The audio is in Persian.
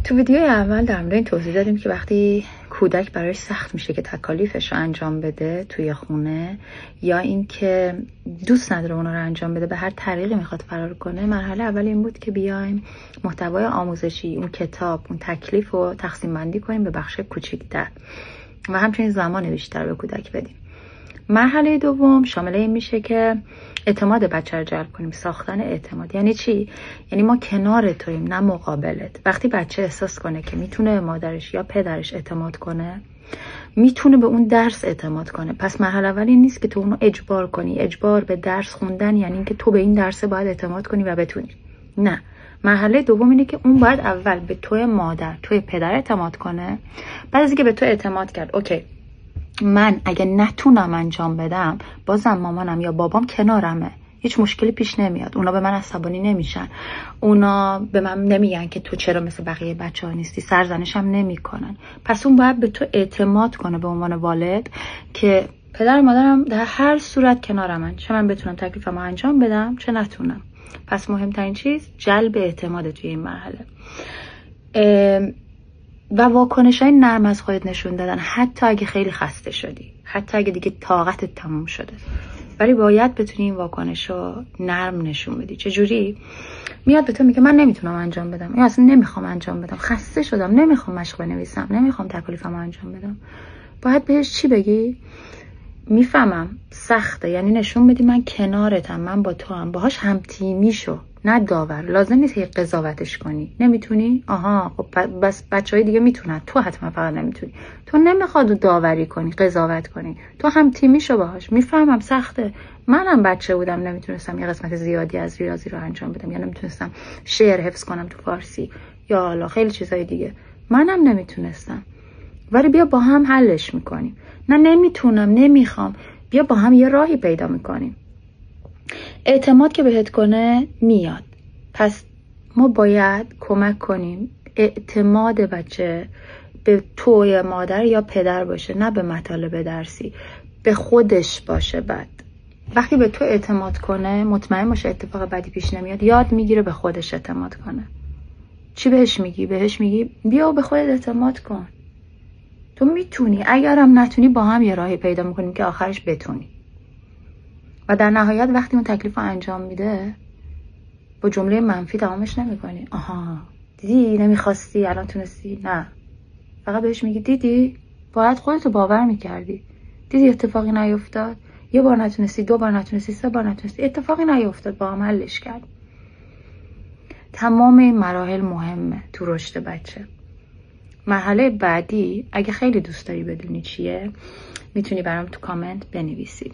تو ویدیو اول در مورد این توضیح دادیم که وقتی کودک براش سخت میشه که تکالیفش رو انجام بده توی خونه، یا اینکه دوست نداره اونا رو انجام بده، به هر طریقی میخواد فرار کنه، مرحله اول این بود که بیایم محتوای آموزشی، اون کتاب، اون تکلیف رو تقسیم بندی کنیم به بخش کوچیک‌تر و همچنین زمان بیشتر به کودک بدیم. مرحله دوم شامل این میشه که اعتماد بچه رو جلب کنیم. ساختن اعتماد یعنی چی؟ یعنی ما کنار تویم نه مقابلت. وقتی بچه احساس کنه که میتونه مادرش یا پدرش اعتماد کنه، میتونه به اون درس اعتماد کنه. پس مرحله اول این نیست که تو اونو اجبار کنی. اجبار به درس خوندن یعنی اینکه تو به این درس باید اعتماد کنی و بتونی. نه، مرحله دوم اینه که اون باید اول به توی مادر، توی پدر اعتماد کنه. بعد از اینکه به تو اعتماد کرد، اوکی من اگه نتونم انجام بدم، بازم مامانم یا بابام کنارمه، هیچ مشکلی پیش نمیاد. اونا به من عصبانی نمیشن، اونا به من نمیگن که تو چرا مثل بقیه بچه‌ها نیستی، سرزنشم نمیکنن. پس اون باید به تو اعتماد کنه به عنوان والد که پدر و مادرم در هر صورت کنارمن، چه من بتونم تکلیفمو انجام بدم چه نتونم. پس مهمترین چیز جلب اعتماد توی این مرحله و واکنش‌های نرم از خودت نشون دادن، حتی اگه خیلی خسته شدی، حتی اگه دیگه طاقتت تموم شده، ولی باید بتونی این واکنشو نرم نشون بدی. چجوری؟ میاد به تو میگه من نمیتونم انجام بدم، یا اصلا نمیخوام انجام بدم، خسته شدم، نمیخوام مشق بنویسم، نمیخوام تکالیفمو انجام بدم. باید بهش چی بگی؟ میفهمم سخته، یعنی نشون بدی من کنارتم، من با تو هم، باهاش هم تیمی شو، نه داور. لازم نیست که قضاوتش کنی. نمیتونی؟ آها خب بس بچهای دیگه میتونن، تو حتما فقط نمیتونی. تو نمیخواد داوری کنی، قضاوت کنی، تو هم تیمی شو باهاش. میفهمم سخته، منم بچه بودم نمیتونستم یه قسمت زیادی از ریاضی رو انجام بدم، یا نمیتونستم شعر حفظ کنم تو فارسی، یا حالا خیلی چیزای دیگه، منم نمیتونستم. ولی بیا با هم حلش میکنیم. نه نمیتونم، نمیخوام، بیا با هم یه راهی پیدا میکنیم. اعتماد که بهت کنه میاد. پس ما باید کمک کنیم اعتماد بچه به توی مادر یا پدر باشه، نه به مطالب درسی، به خودش باشه. بعد وقتی به تو اعتماد کنه، مطمئن باشه اتفاق بدی پیش نمیاد. یاد میگیره به خودش اعتماد کنه. چی بهش میگی؟ بهش میگی بیا به خودت اعتماد کن، تو میتونی. اگرم نتونی با هم یه راهی پیدا میکنیم که آخرش بتونی. و در نهایت وقتی اون تکلیف رو انجام میده، با جمله منفی تمامش نمیکنی. آها دیدی نمیخواستی الان تونستی. نه، فقط بهش میگی دیدی باید خودتو باور میکردی، دیدی اتفاقی نیفتاد، یه بار نتونستی، دو بار نتونستی، سه بار نتونستی، اتفاقی نیفتاد، با هم حلش کرد. تمام این مراحل مهمه تو رشد بچه. مرحله بعدی اگه خیلی دوست داری بدونی چیه، میتونی برام تو کامنت بنویسی.